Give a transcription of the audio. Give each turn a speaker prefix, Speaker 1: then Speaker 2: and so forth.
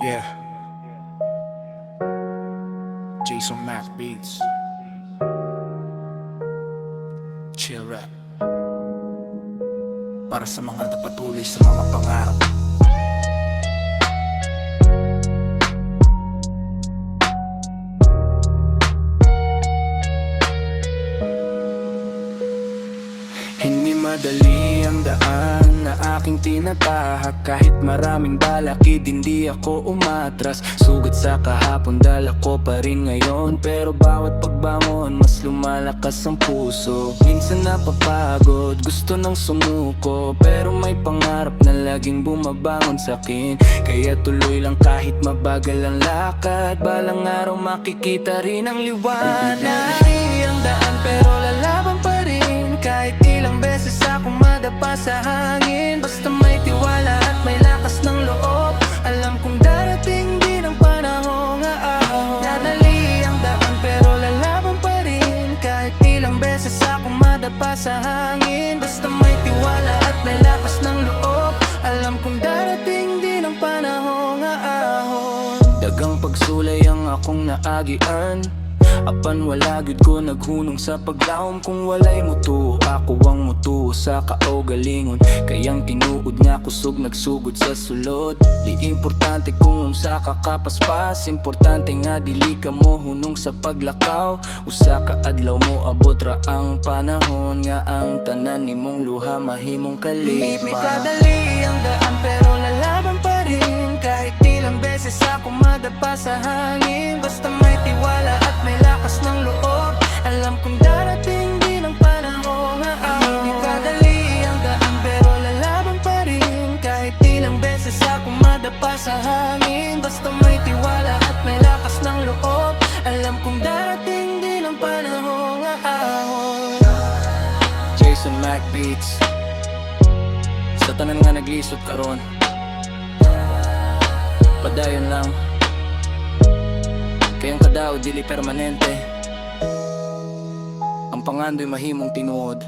Speaker 1: Yeah, Jason Mac Beats. Chill rap. Para sa mga napatuloy sa mga pangarap. Hindi madali ang daan na aking tinatahak. Kahit maraming balakid, hindi ako umatras. Sugat sa kahapon, dala ko pa rin ngayon. Pero bawat pagbangon, mas lumalakas ang puso. Minsan napapagod, gusto nang sumuko, pero may pangarap na laging bumabangon sa'kin. Kaya tuloy lang kahit mabagal ang lakad. Balang araw makikita rin ang liwanag. Hindi ang daan pero lalaban pa rin. Kahit ilang beses ako madapa sa hangin. Basta may tiwala at may lakas ng loob. Alam kong darating din ang panahong aahon. Nadali ang daan pero lalaban pa rin. Kahit ilang beses ako madapa sa hangin. Basta may tiwala at may lakas ng loob. Alam kong darating din ang panahong aahon. Dagang pagsulay ang akong naagian. Apan wala gud ko naghunong sa paglaom. Kung walay mutuo, ako ang mutuo sa kaugalingon. Kayang tinuod nga kusog nagsugod sa sulod. Di importante kung unsa ka kapaspas. Importante nga dili ka mo hunong sa paglakaw. Usa ka adlaw mo abot ra ang panahon. Nga ang tanan nimong luha mahimong kalipa. Hindi kadali ang daan pero lalaban pa rin. Kahit ilang beses ako madapa sa hangin. Basta may tiwala at may lakas ng loob. Alam kong darating din ang panahong aahon. Hindi kadali ang daan pero lalaban pa rin. Kahit ilang beses ako madapa sa hangin. Basta may tiwala at may lakas ng loob. Alam kong darating din ang panahong aahon. Jason Mac Beats. Sa tanan nga naglisod karon, padayon lang. Kayang kadao dili permanente. Ang pangando'y mahimong tinuod.